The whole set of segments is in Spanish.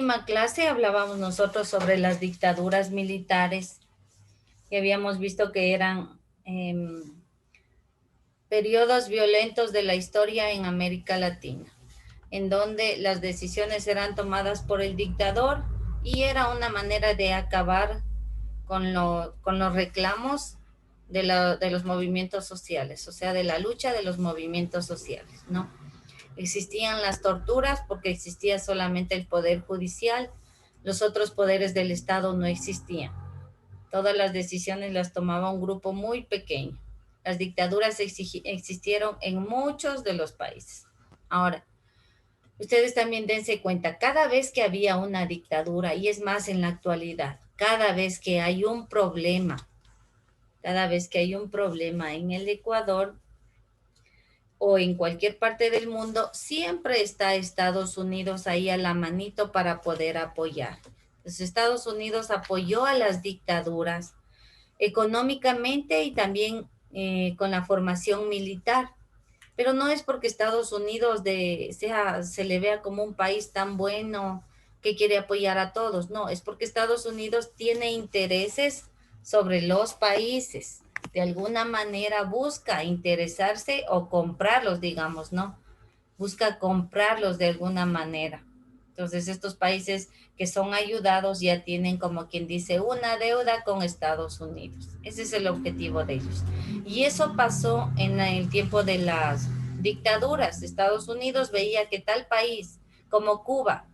última clase hablábamos nosotros sobre las dictaduras militares que habíamos visto que eran periodos violentos de la historia en América Latina, en donde las decisiones eran tomadas por el dictador y era una manera de acabar con los reclamos de los movimientos sociales, o sea, de la lucha de los movimientos sociales, ¿no? Existían las torturas porque existía solamente el poder judicial, los otros poderes del Estado no existían. Todas las decisiones las tomaba un grupo muy pequeño. Las dictaduras existieron en muchos de los países. Ahora, ustedes también dense cuenta, cada vez que había una dictadura, y es más en la actualidad, cada vez que hay un problema, cada vez que hay un problema en el Ecuador o en cualquier parte del mundo, siempre está Estados Unidos ahí a la manito para poder apoyar. Entonces, Estados Unidos apoyó a las dictaduras económicamente y también con la formación militar. Pero no es porque Estados Unidos se le vea como un país tan bueno que quiere apoyar a todos. No, es porque Estados Unidos tiene intereses sobre los países. De alguna manera busca interesarse o comprarlos, digamos, ¿no? Busca comprarlos de alguna manera. Entonces, estos países que son ayudados ya tienen, como quien dice, una deuda con Estados Unidos. Ese es el objetivo de ellos. Y eso pasó en el tiempo de las dictaduras. Estados Unidos veía que tal país como Cuba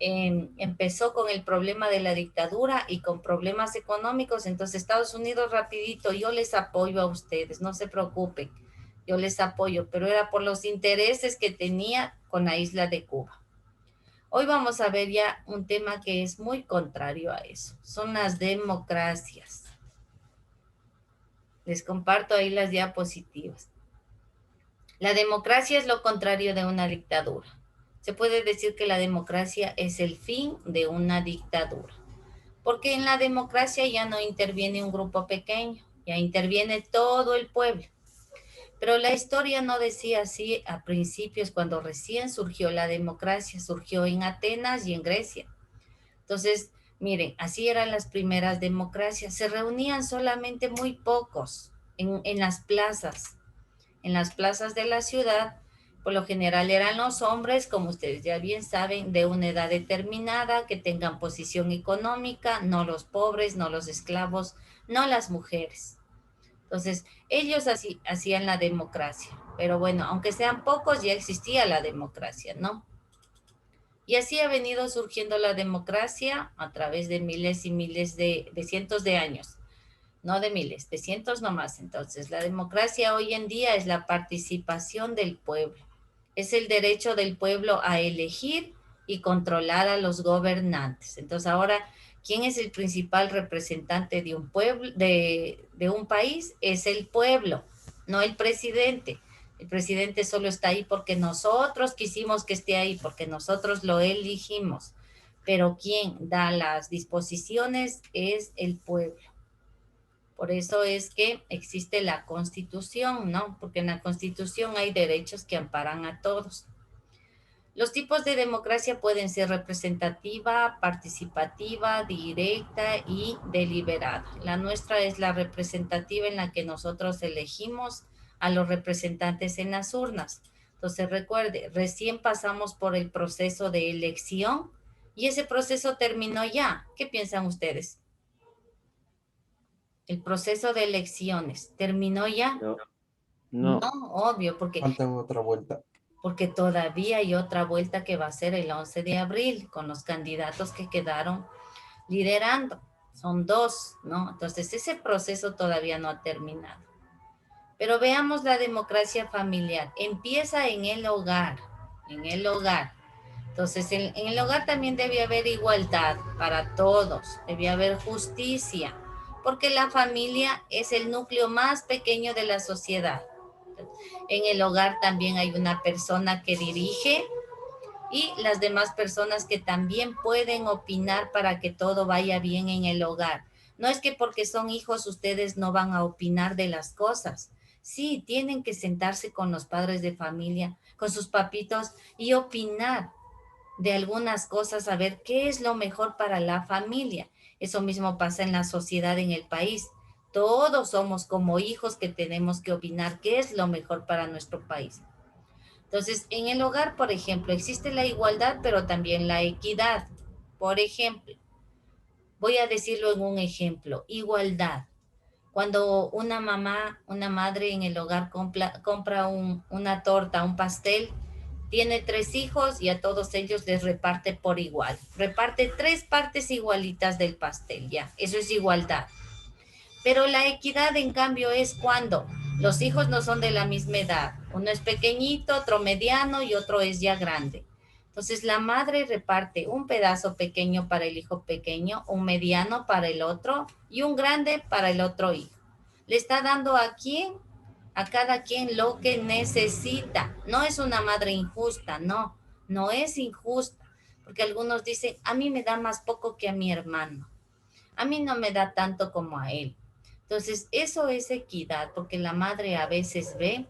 empezó con el problema de la dictadura y con problemas económicos, entonces Estados Unidos rapidito, yo les apoyo a ustedes, no se preocupen, yo les apoyo, pero era por los intereses que tenía con la isla de Cuba. Hoy vamos a ver ya un tema que es muy contrario a eso, son las democracias. Les comparto ahí las diapositivas. La democracia es lo contrario de una dictadura. Se puede decir que la democracia es el fin de una dictadura, porque en la democracia ya no interviene un grupo pequeño, ya interviene todo el pueblo. Pero la historia no decía así a principios, cuando recién surgió la democracia, surgió en Atenas y en Grecia. Entonces, miren, así eran las primeras democracias, se reunían solamente muy pocos en las plazas de la ciudad. Por lo general eran los hombres, como ustedes ya bien saben, de una edad determinada, que tengan posición económica, no los pobres, no los esclavos, no las mujeres. Entonces, ellos así hacían la democracia. Pero bueno, aunque sean pocos, ya existía la democracia, ¿no? Y así ha venido surgiendo la democracia a través de miles y miles de cientos de años, no de miles, de cientos nomás. Entonces, la democracia hoy en día es la participación del pueblo, es el derecho del pueblo a elegir y controlar a los gobernantes. Entonces, ahora, ¿quién es el principal representante de un pueblo, de un país? Es el pueblo, no el presidente. El presidente solo está ahí porque nosotros quisimos que esté ahí, porque nosotros lo elegimos. Pero quien da las disposiciones es el pueblo. Por eso es que existe la Constitución, ¿no? Porque en la Constitución hay derechos que amparan a todos. Los tipos de democracia pueden ser representativa, participativa, directa y deliberada. La nuestra es la representativa, en la que nosotros elegimos a los representantes en las urnas. Entonces recuerde, recién pasamos por el proceso de elección y ese proceso terminó ya. ¿Qué piensan ustedes? El proceso de elecciones terminó ya. No, No, no, obvio, porque, Falta otra vuelta. porque todavía hay otra vuelta que va a ser el 11 de abril con los candidatos que quedaron liderando. Son dos, ¿no? Entonces ese proceso todavía no ha terminado. Pero veamos la democracia familiar. Empieza en el hogar, en el hogar. Entonces en el hogar también debe haber igualdad para todos, debe haber justicia, porque la familia es el núcleo más pequeño de la sociedad. En el hogar también hay una persona que dirige y las demás personas que también pueden opinar para que todo vaya bien en el hogar. No es que porque son hijos ustedes no van a opinar de las cosas. Sí, tienen que sentarse con los padres de familia, con sus papitos y opinar. de algunas cosas, a ver qué es lo mejor para la familia. Eso mismo pasa en la sociedad, en el país. Todos somos como hijos que tenemos que opinar qué es lo mejor para nuestro país. Entonces, en el hogar, por ejemplo, existe la igualdad, pero también la equidad. Por ejemplo, voy a decirlo en un ejemplo, igualdad. Cuando una mamá, una madre en el hogar compra una torta, un pastel, tiene 3 hijos y a todos ellos les reparte por igual. Reparte 3 partes igualitas del pastel, ya. Eso es igualdad. Pero la equidad, en cambio, es cuando los hijos no son de la misma edad. Uno es pequeñito, otro mediano y otro es ya grande. Entonces la madre reparte un pedazo pequeño para el hijo pequeño, un mediano para el otro y un grande para el otro hijo. Le está dando a quién, a cada quien lo que necesita. No es una madre injusta, no, no es injusta. Porque algunos dicen, a mí me da más poco que a mi hermano. A mí no me da tanto como a él. Entonces, eso es equidad, porque la madre a veces ve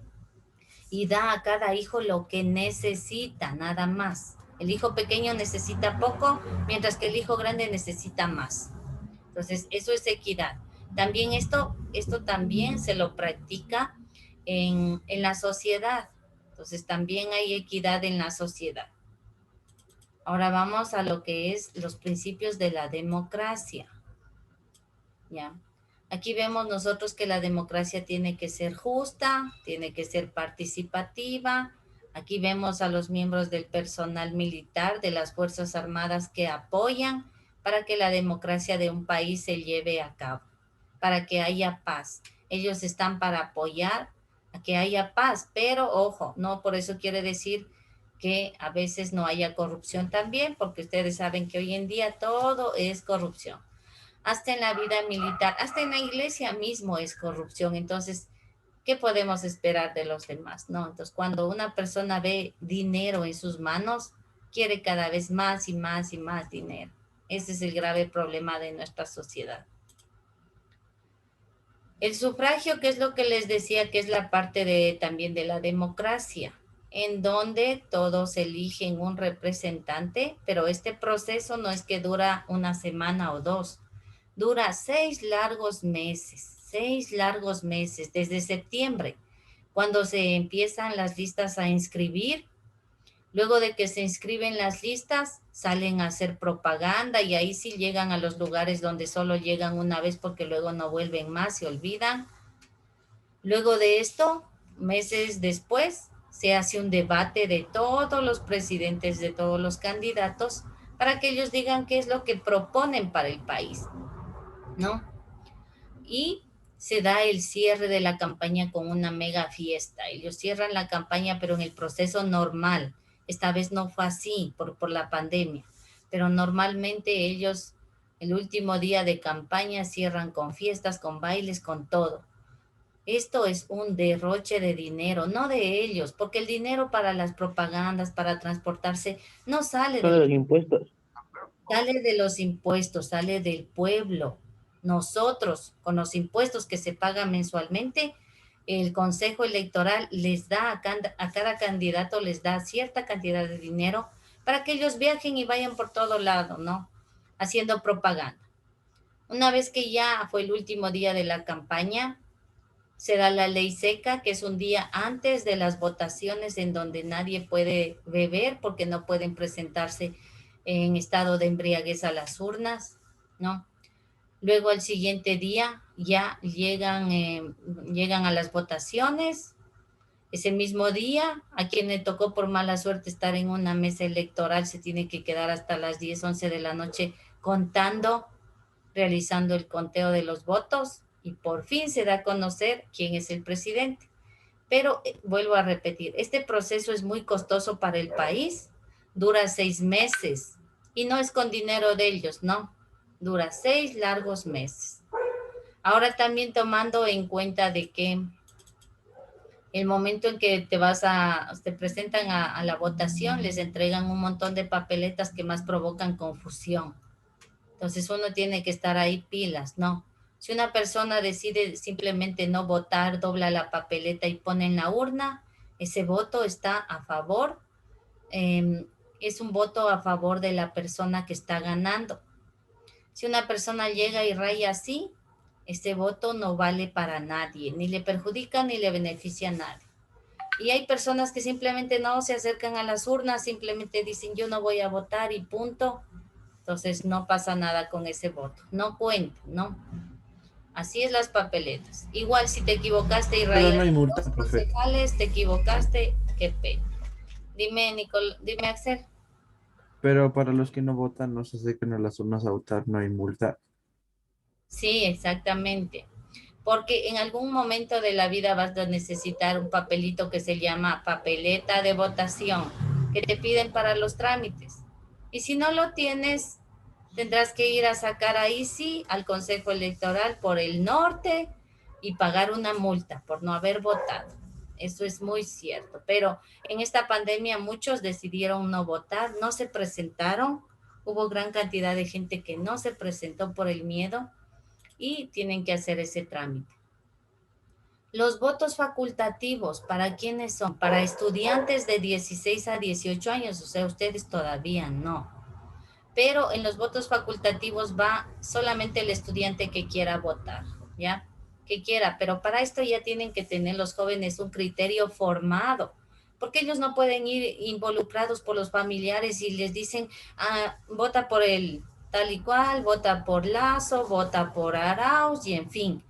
y da a cada hijo lo que necesita, nada más. El hijo pequeño necesita poco, mientras que el hijo grande necesita más. Entonces, eso es equidad. También esto también se lo practica en la sociedad. Entonces, también hay equidad en la sociedad. Ahora vamos a lo que es los principios de la democracia. ¿Ya? Aquí vemos nosotros que la democracia tiene que ser justa, tiene que ser participativa. Aquí vemos a los miembros del personal militar de las Fuerzas Armadas que apoyan para que la democracia de un país se lleve a cabo, para que haya paz. Ellos están para apoyar a que haya paz, pero ojo, no por eso quiere decir que a veces no haya corrupción también, porque ustedes saben que hoy en día todo es corrupción, hasta en la vida militar, hasta en la iglesia mismo es corrupción. Entonces, ¿qué podemos esperar de los demás? ¿No? Entonces, cuando una persona ve dinero en sus manos, quiere cada vez más y más y más dinero. Ese es el grave problema de nuestra sociedad. El sufragio, que es lo que les decía, que es la parte también de la democracia, en donde todos eligen un representante, pero este proceso no es que dura una semana o dos, dura 6 largos meses, 6 largos meses, desde septiembre, cuando se empiezan las listas a inscribir. Luego de que se inscriben las listas, salen a hacer propaganda y ahí sí llegan a los lugares donde solo llegan una vez porque luego no vuelven más, se olvidan. Luego de esto, meses después, se hace un debate de todos los presidentes, de todos los candidatos, para que ellos digan qué es lo que proponen para el país, ¿no? Y se da el cierre de la campaña con una mega fiesta. Ellos cierran la campaña, pero en el proceso normal. Esta vez no fue así por la pandemia, pero normalmente ellos el último día de campaña cierran con fiestas, con bailes, con todo. Esto es un derroche de dinero, no de ellos, porque el dinero para las propagandas, para transportarse, no sale Son de de los, los impuestos. sale de los impuestos, sale del pueblo. Nosotros, con los impuestos que se pagan mensualmente, el Consejo Electoral les da a cada candidato, les da cierta cantidad de dinero para que ellos viajen y vayan por todo lado, ¿no? Haciendo propaganda. Una vez que ya fue el último día de la campaña, se da la ley seca, que es un día antes de las votaciones en donde nadie puede beber porque no pueden presentarse en estado de embriaguez a las urnas, ¿no? Luego el siguiente día ya llegan a las votaciones. Ese mismo día, a quien le tocó por mala suerte estar en una mesa electoral, se tiene que quedar hasta las 10, 11 de la noche contando, realizando el conteo de los votos y por fin se da a conocer quién es el presidente. Pero vuelvo a repetir, este proceso es muy costoso para el país, dura 6 meses y no es con dinero de ellos, no, dura 6 largos meses. Ahora también tomando en cuenta de que el momento en que te presentan a la votación, les entregan un montón de papeletas que más provocan confusión. Entonces uno tiene que estar ahí pilas, ¿no? Si una persona decide simplemente no votar, dobla la papeleta y pone en la urna, ese voto está a favor, eh, es un voto a favor de la persona que está ganando. Si una persona llega y raya así, este voto no vale para nadie, ni le perjudica ni le beneficia a nadie. Y hay personas que simplemente no se acercan a las urnas, simplemente dicen yo no voy a votar y punto. Entonces no pasa nada con ese voto, no cuenta, ¿no? Así es las papeletas. Igual si te equivocaste y Pero no hay rayaste multa, dos profe. concejales, te equivocaste, qué pena. Dime, Nicole, dime, Axel. Pero para los que no votan, no se acercan a las urnas a votar, no hay multa. Sí, exactamente. Porque en algún momento de la vida vas a necesitar un papelito que se llama papeleta de votación, que te piden para los trámites. Y si no lo tienes, tendrás que ir a sacar ahí sí al Consejo Electoral por el norte y pagar una multa por no haber votado. Eso es muy cierto. Pero en esta pandemia muchos decidieron no votar, no se presentaron. Hubo gran cantidad de gente que no se presentó por el miedo y tienen que hacer ese trámite. Los votos facultativos, ¿para quiénes son? Para estudiantes de 16 a 18 años, o sea, ustedes todavía no. Pero en los votos facultativos va solamente el estudiante que quiera votar, ¿ya? Que quiera, pero para esto ya tienen que tener los jóvenes un criterio formado, porque ellos no pueden ir involucrados por los familiares y les dicen, ah, vota por el tal y cual, vota por Lazo, vota por Arauz y en fin.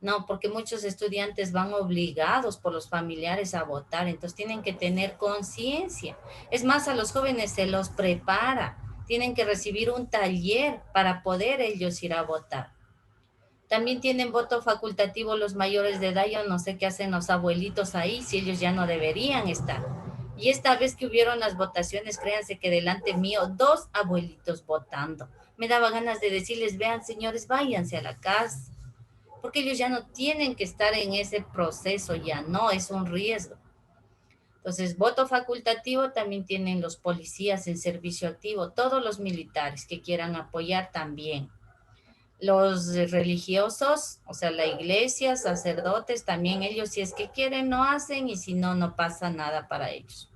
No, porque muchos estudiantes van obligados por los familiares a votar, entonces tienen que tener conciencia. Es más, a los jóvenes se los prepara, tienen que recibir un taller para poder ellos ir a votar. También tienen voto facultativo los mayores de edad, yo no sé qué hacen los abuelitos ahí, si ellos ya no deberían estar. Y esta vez que hubieron las votaciones, créanse que delante mío, dos abuelitos votando. Me daba ganas de decirles, vean señores, váyanse a la casa porque ellos ya no tienen que estar en ese proceso, ya no, es un riesgo. Entonces, voto facultativo también tienen los policías en servicio activo, todos los militares que quieran apoyar también. Los religiosos, o sea, la iglesia, sacerdotes, también ellos si es que quieren no hacen y si no, no pasa nada para ellos.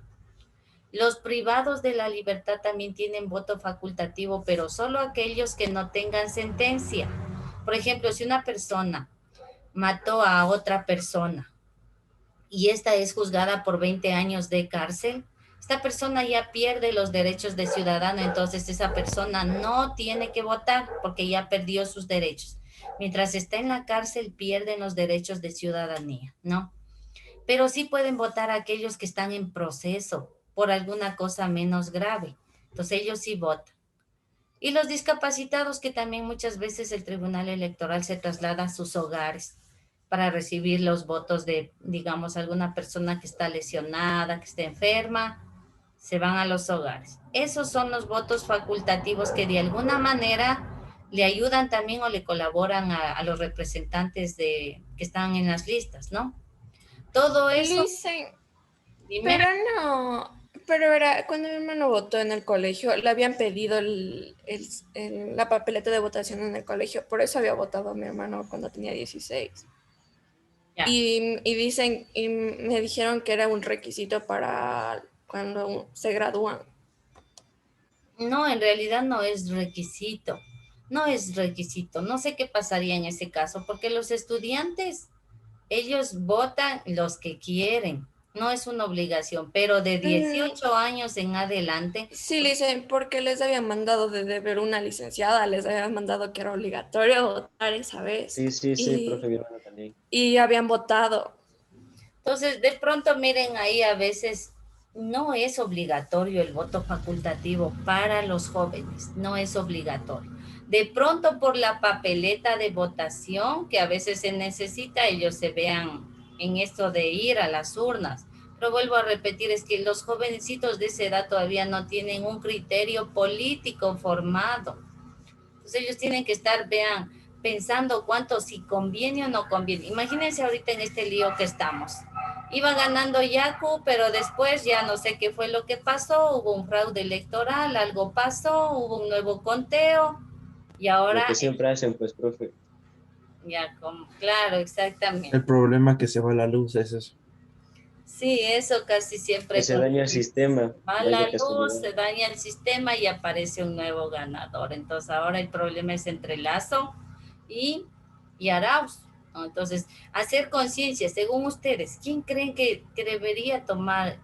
Los privados de la libertad también tienen voto facultativo, pero solo aquellos que no tengan sentencia. Por ejemplo, si una persona mató a otra persona y esta es juzgada por 20 años de cárcel, esta persona ya pierde los derechos de ciudadano, entonces esa persona no tiene que votar porque ya perdió sus derechos. Mientras está en la cárcel pierden los derechos de ciudadanía, ¿no? Pero sí pueden votar aquellos que están en proceso por alguna cosa menos grave. Entonces ellos sí votan. Y los discapacitados que también muchas veces el Tribunal Electoral se traslada a sus hogares para recibir los votos de, digamos, alguna persona que está lesionada, que está enferma, se van a los hogares. Esos son los votos facultativos que de alguna manera le ayudan también o le colaboran a los representantes que están en las listas, ¿no? Todo eso, Dicen, dime. pero no, pero era, cuando mi hermano votó en el colegio, le habían pedido la papeleta de votación en el colegio, por eso había votado mi hermano cuando tenía 16. Ya. Y dicen, y me dijeron que era un requisito para cuando se gradúan. No, en realidad no es requisito. No es requisito. No sé qué pasaría en ese caso, porque los estudiantes, ellos votan los que quieren. No es una obligación, pero de Mm, 18 años en adelante, sí, le dicen, porque les habían mandado de deber una licenciada, les habían mandado que era obligatorio votar esa vez. Sí, sí, sí, profe, Y, mi hermano también. y habían votado. entonces de pronto miren ahí a veces no es obligatorio el voto facultativo para los jóvenes, no es obligatorio. De pronto por la papeleta de votación que a veces se necesita, ellos se vean en esto de ir a las urnas. Pero vuelvo a repetir, es que los jovencitos de esa edad todavía no tienen un criterio político formado. Entonces ellos tienen que estar, vean, pensando cuánto, si conviene o no conviene. Imagínense ahorita en este lío que estamos. Iba ganando Yacu, pero después ya no sé qué fue lo que pasó, hubo un fraude electoral, algo pasó, hubo un nuevo conteo y Lo ahora, que siempre hacen, pues, profe. ya, como, claro, exactamente. El problema que se va la luz es eso. Sí, eso casi siempre. Que se daña el sistema. Va la Vaya luz, casualidad. se daña el sistema y aparece un nuevo ganador. Entonces ahora el problema es entre Lazo y, y Arauz, ¿no? Entonces, hacer conciencia, según ustedes, ¿quién creen que debería tomar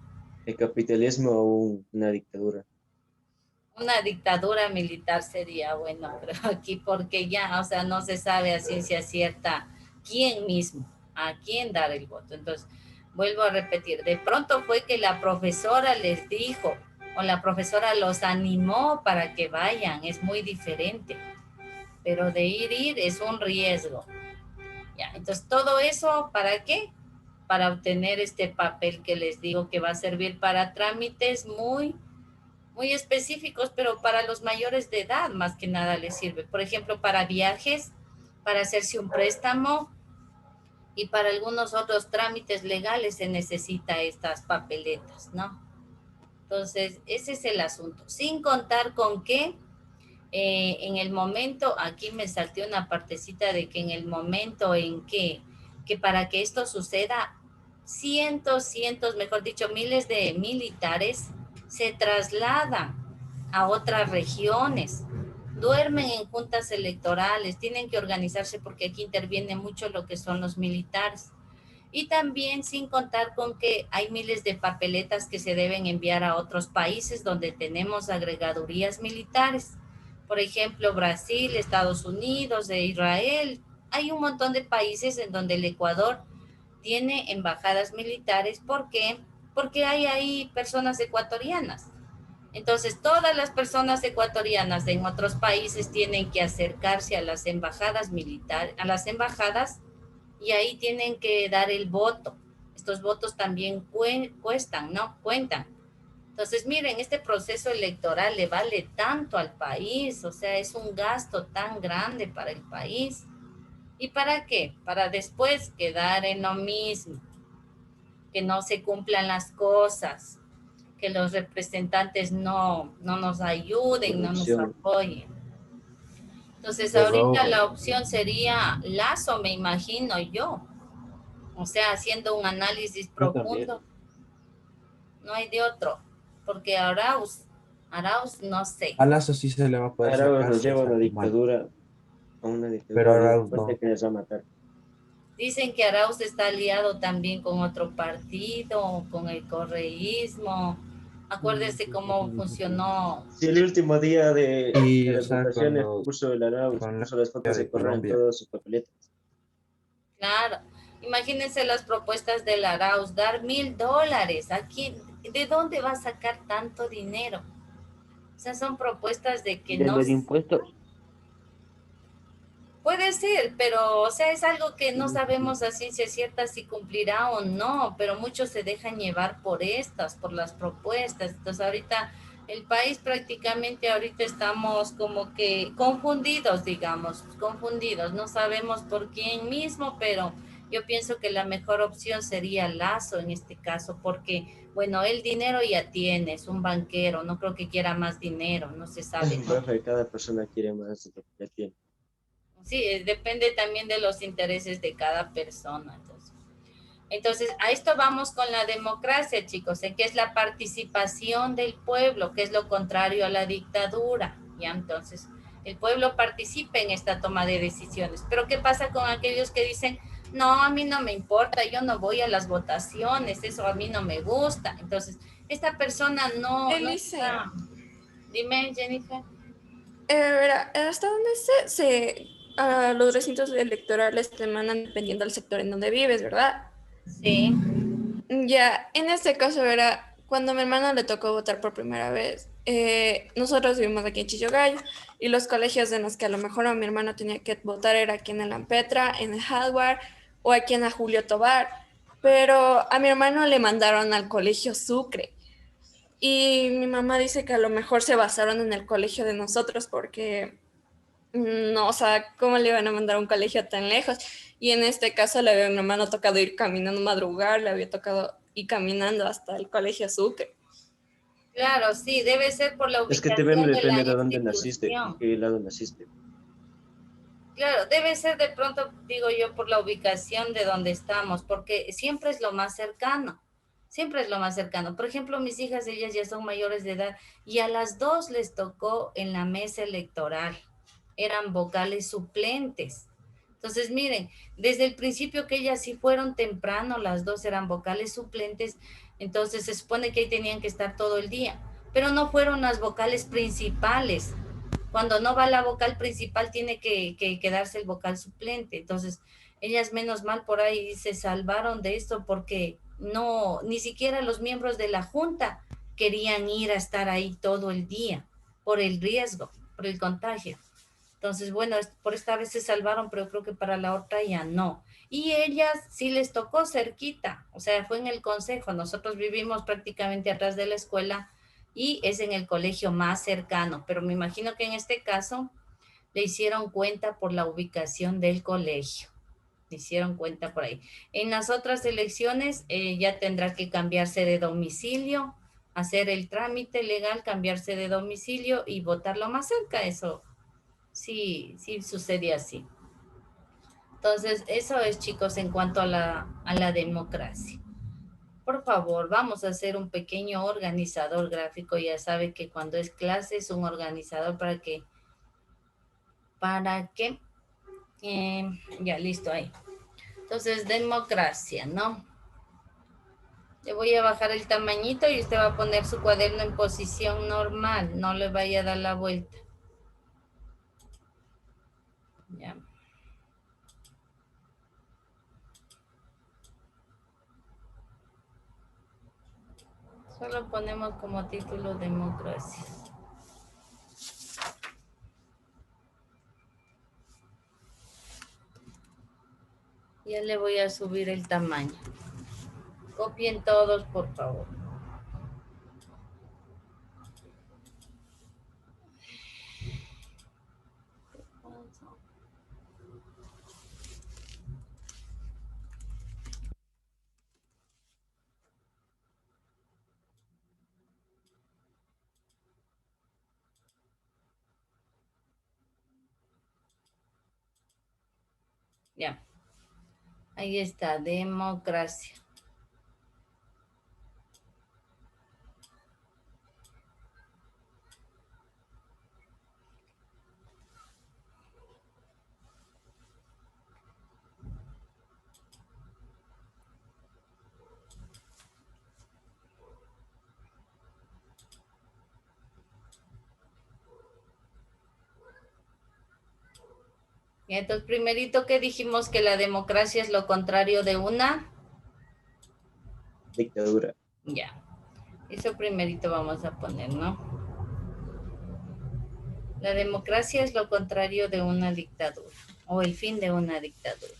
El capitalismo o una dictadura. una dictadura militar? Sería bueno, pero aquí porque ya, o sea, no se sabe a ciencia cierta quién mismo, a quién dar el voto. Entonces, vuelvo a repetir, de pronto fue que la profesora les dijo o la profesora los animó para que vayan, es muy diferente, pero de ir es un riesgo. Ya, entonces todo eso, ¿para qué? Para obtener este papel que les digo que va a servir para trámites muy específicos, pero para los mayores de edad más que nada les sirve. Por ejemplo, para viajes, para hacerse un préstamo y para algunos otros trámites legales se necesita estas papeletas, ¿no? Entonces, ese es el asunto. Sin contar con que en el momento, aquí me salté una partecita de que en el momento en que para que esto suceda, cientos, mejor dicho, miles de militares se trasladan a otras regiones, duermen en juntas electorales, tienen que organizarse porque aquí interviene mucho lo que son los militares. Y también sin contar con que hay miles de papeletas que se deben enviar a otros países donde tenemos agregadurías militares. Por ejemplo, Brasil, Estados Unidos, de Israel. Hay un montón de países en donde el Ecuador tiene embajadas militares. ¿Por qué? Porque hay ahí personas ecuatorianas. Entonces, todas las personas ecuatorianas en otros países tienen que acercarse a las embajadas militares, a las embajadas, y ahí tienen que dar el voto. Estos votos también cuestan, ¿no? Cuentan. Entonces, miren, este proceso electoral le vale tanto al país, o sea, es un gasto tan grande para el país. ¿Y para qué? Para después quedar en lo mismo, que no se cumplan las cosas, que los representantes no nos ayuden, no nos Corrupción. apoyen. Entonces, ahorita Pero la opción sería Lazo, me imagino yo. O sea, haciendo un análisis yo también. profundo, no hay de otro, porque Arauz, no sé. A Lazo sí se le va a poder Ahora sacar nos si lleva es algo malo, a una pero dictadura bien Arauz fuerte no. que les va a matar. Dicen que Arauz está aliado también con otro partido, con el correísmo. Acuérdense cómo funcionó. Sí, el último día de Y, o las sea, votaciones puso el Arauz, con la puso las historia fotos de de correr en Colombia, todas sus papeletas. Claro, imagínense las propuestas del Arauz, dar $1,000. Aquí, ¿de dónde va a sacar tanto dinero? O sea, son propuestas de que De no. los impuestos. Puede ser, pero o sea, es algo que no sabemos a ciencia cierta si cumplirá o no, pero muchos se dejan llevar por las propuestas. Entonces ahorita el país prácticamente ahorita estamos como que confundidos, digamos, confundidos. No sabemos por quién mismo, pero yo pienso que la mejor opción sería Lazo en este caso, porque bueno, el dinero ya tiene, es un banquero, no creo que quiera más dinero, no se sabe, ¿no? Profe, cada persona quiere más de lo que ya tiene. Sí, depende también de los intereses de cada persona. Entonces, a esto vamos con la democracia, chicos, en que es la participación del pueblo, que es lo contrario a la dictadura. ¿Ya? Entonces, el pueblo participa en esta toma de decisiones. Pero, ¿qué pasa con aquellos que dicen, no, a mí no me importa, yo no voy a las votaciones, eso a mí no me gusta? Entonces, esta persona no Elise, está. Dime, Jennifer. verá, ¿hasta dónde a los recintos electorales te mandan dependiendo del sector en donde vives, ¿verdad? Sí. Ya, en este caso era cuando a mi hermano le tocó votar por primera vez. Nosotros vivimos aquí en Chillogallo y los colegios en los que a lo mejor a mi hermano tenía que votar era aquí en el Ampetra, en el Hardware o aquí en la Julio Tobar. Pero a mi hermano le mandaron al colegio Sucre. Y mi mamá dice que a lo mejor se basaron en el colegio de nosotros porque no, o sea, ¿cómo le iban a mandar a un colegio tan lejos? Y en este caso le había a mi hermano tocado ir caminando, madrugar, le había tocado ir caminando hasta el colegio Sucre. Claro, sí, debe ser por la Es que también ubicación de la depende de dónde naciste, en institución. qué lado naciste. Claro, debe ser de pronto, digo yo, por la ubicación de donde estamos, porque siempre es lo más cercano. Siempre es lo más cercano. Por ejemplo, mis hijas, ellas ya son mayores de edad y a las dos les tocó en la mesa electoral. Eran vocales suplentes. Entonces, miren, desde el principio que ellas sí fueron temprano, las dos eran vocales suplentes, entonces se supone que ahí tenían que estar todo el día, pero no fueron las vocales principales. Cuando no va la vocal principal, tiene que quedarse el vocal suplente. Entonces, ellas menos mal por ahí se salvaron de esto porque no, ni siquiera los miembros de la junta querían ir a estar ahí todo el día por el riesgo, por el contagio. Entonces, bueno, por esta vez se salvaron, pero creo que para la otra ya no. Y ellas sí les tocó cerquita, o sea, fue en el consejo. Nosotros vivimos prácticamente atrás de la escuela y es en el colegio más cercano, pero me imagino que en este caso le hicieron cuenta por la ubicación del colegio. Le hicieron cuenta por ahí. En las otras elecciones ya tendrá que cambiarse de domicilio, hacer el trámite legal, cambiarse de domicilio y votarlo más cerca. Eso sí, sí sucede así. Entonces, eso es, chicos, en cuanto a la democracia. Por favor, vamos a hacer un pequeño organizador gráfico. Ya sabe que cuando es clase es un organizador para que, ya listo ahí. Entonces, democracia, ¿no? Le voy a bajar el tamañito y usted va a poner su cuaderno en posición normal. No le vaya a dar la vuelta. Ya. Solo ponemos como título democracia. Ya le voy a subir el tamaño. Copien todos, por favor. Ya. Ahí está, democracia. Y entonces, primerito que dijimos que la democracia es lo contrario de una. Dictadura. Ya. Eso primerito vamos a poner, ¿no? La democracia es lo contrario de una dictadura o el fin de una dictadura.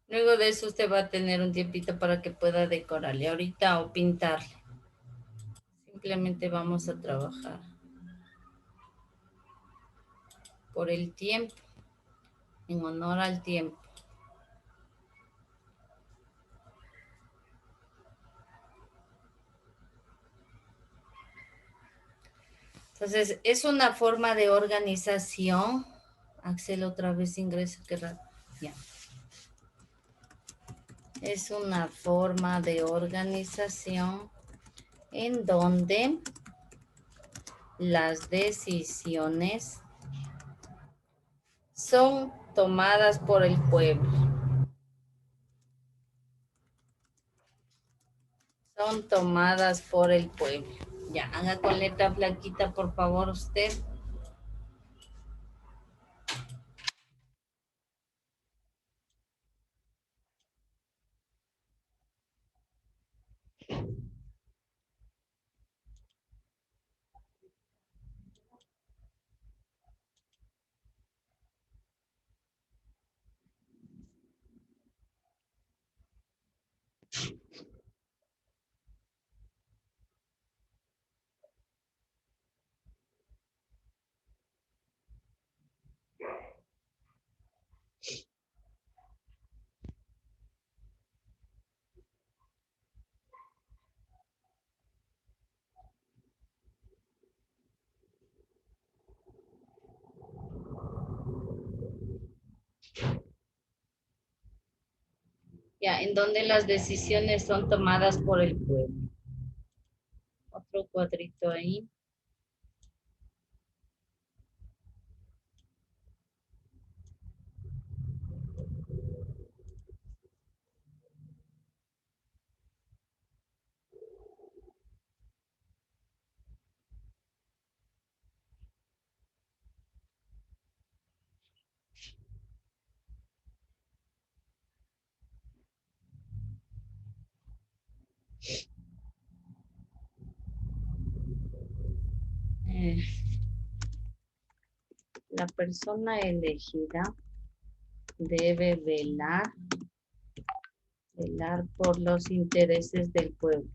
Luego de eso usted va a tener un tiempito para que pueda decorarle ahorita o pintarle. Simplemente vamos a trabajar por el tiempo, en honor al tiempo. Entonces, es una forma de organización. Axel otra vez ingresa, qué raro. Ya. Es una forma de organización en donde las decisiones son tomadas por el pueblo. Son tomadas por el pueblo. Ya, haga con letra blanquita, por favor, usted. Ya, en donde las decisiones son tomadas por el pueblo. Otro cuadrito ahí. Eh, la persona elegida debe velar por los intereses del pueblo.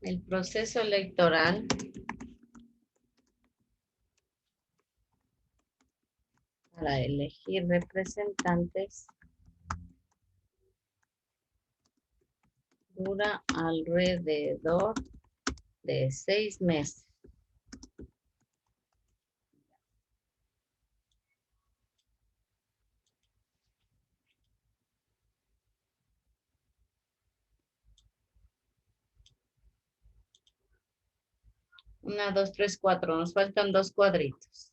El proceso electoral para elegir representantes dura alrededor de 6 meses. Una, dos, tres, cuatro. Nos faltan 2 cuadritos.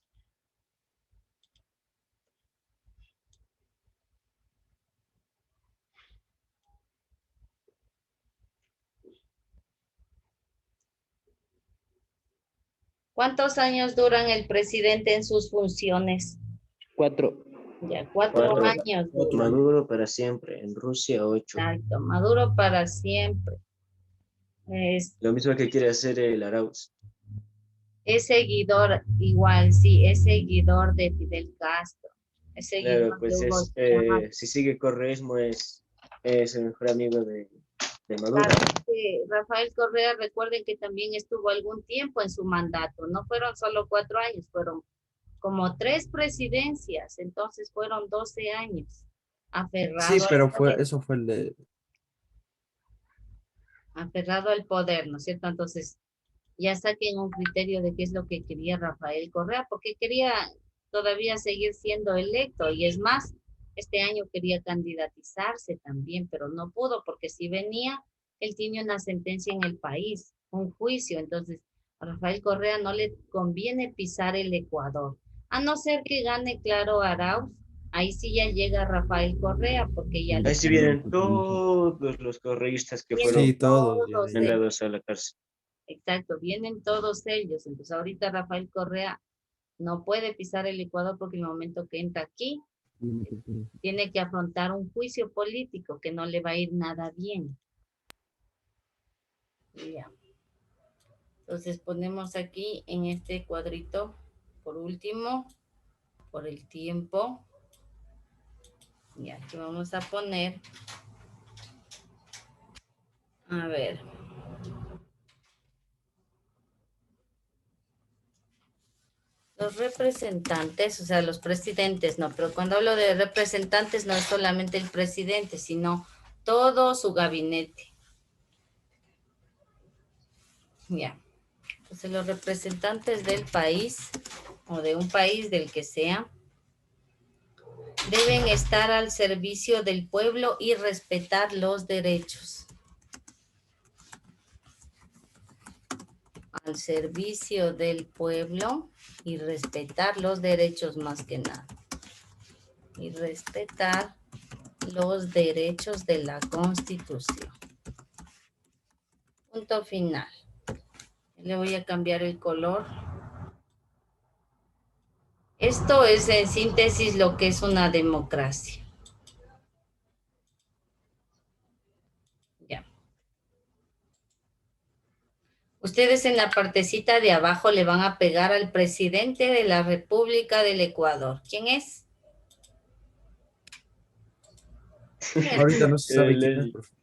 ¿Cuántos años duran el presidente en sus funciones? 4. Ya, 4 4. años. Maduro para siempre. En Rusia, 8. Exacto, Maduro para siempre. Lo mismo que quiere hacer el Arauz. Es seguidor, igual, sí, es seguidor de Fidel Castro. Es seguidor Claro, pues de Hugo Chávez. si sigue correísmo es el mejor amigo de Maduro. Claro, que Rafael Correa, recuerden que también estuvo algún tiempo en su mandato. No fueron solo 4 años, fueron como 3 presidencias. Entonces fueron 12 años Sí, aferrado al pero poder. eso fue el de... Aferrado al poder, ¿no es cierto? Entonces, ya saquen un criterio de qué es lo que quería Rafael Correa, porque quería todavía seguir siendo electo, y es más, este año quería candidatizarse también, pero no pudo, porque si venía, él tiene una sentencia en el país, un juicio. Entonces a Rafael Correa no le conviene pisar el Ecuador, a no ser que gane Claro Arauz. Ahí sí ya llega Rafael Correa, porque ya Ahí le sí vienen todos los correístas que vienen Sí, fueron todos. todos ellos. mandados a la cárcel. Exacto, vienen todos ellos. Entonces ahorita Rafael Correa no puede pisar el Ecuador, porque en el momento que entra aquí, tiene que afrontar un juicio político que no le va a ir nada bien. Ya. Entonces ponemos aquí en este cuadrito, por último, por el tiempo. Y aquí vamos a poner, a ver, los representantes, o sea, los presidentes, no, pero cuando hablo de representantes no es solamente el presidente, sino todo su gabinete. Ya. Entonces, los representantes del país o de un país del que sea deben estar al servicio del pueblo y respetar los derechos. Al servicio del pueblo y respetar los derechos más que nada. Y respetar los derechos de la Constitución. Punto final. Le voy a cambiar el color. Esto es en síntesis lo que es una democracia. Ya. Ustedes en la partecita de abajo le van a pegar al presidente de la República del Ecuador. ¿Quién es? Ahorita no se sabe quién es, Lenin. por favor.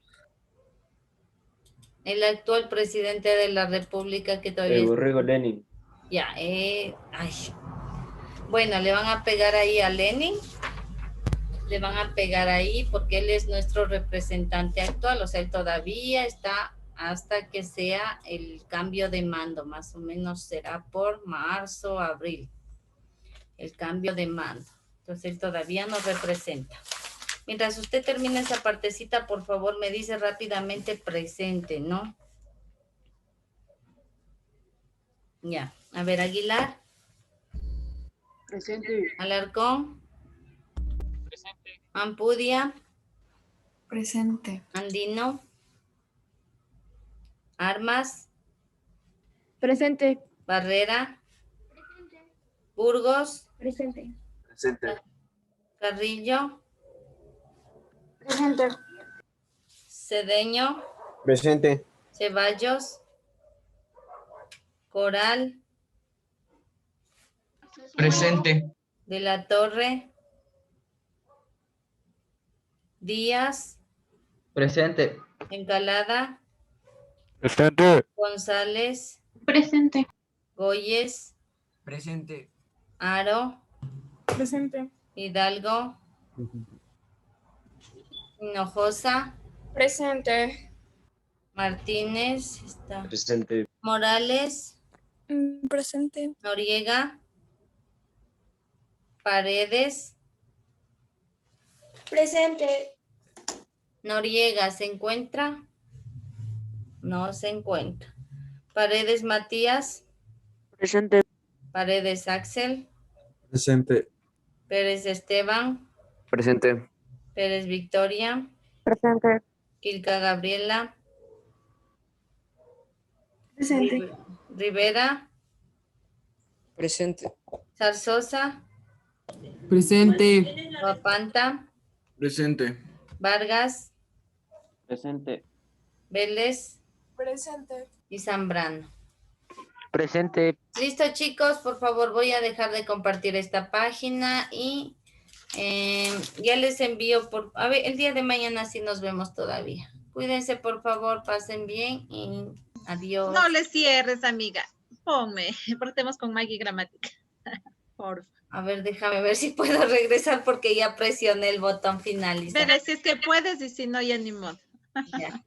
El actual presidente de la República que todavía El borrego Lenin. Ya, ay. Bueno, le van a pegar ahí a Lenin. Le van a pegar ahí porque él es nuestro representante actual. O sea, él todavía está hasta que sea el cambio de mando. Más o menos será por marzo, abril. El cambio de mando. Entonces, él todavía nos representa. Mientras usted termine esa partecita, por favor, me dice rápidamente presente, ¿no? Ya. A ver, Aguilar. Presente. Alarcón. Presente. Ampudia. Presente. Andino. Armas. Presente. Barrera. Burgos. Presente. Presente. Carrillo. Presente. Cedeño. Presente. Ceballos. Coral. Presente. De la Torre. Díaz. Presente. Encalada. Presente. González. Presente. Goyes. Presente. Aro. Presente. Hidalgo. Hinojosa. Presente. Martínez. Está. Presente. Morales. Presente. Noriega. Paredes. Presente. Noriega, ¿se encuentra? No se encuentra. Paredes Matías. Presente. Paredes Axel. Presente. Pérez Esteban. Presente. Pérez Victoria. Presente. Quilca Gabriela. Presente. Rivera. Presente. Zarzosa. Presente. Guapanta. Presente. Vargas. Presente. Vélez Presente. y Zambrano. Presente. Listo, chicos, por favor, voy a dejar de compartir esta página y ya les envío a ver, el día de mañana sí nos vemos todavía. Cuídense, por favor, pasen bien y adiós. No le cierres, amiga. Ponme, partemos con Maggie Gramática. Por favor. A ver, déjame ver si puedo regresar porque ya presioné el botón finalizar. Veré si es que puedes y si no, ya ni modo. Ya.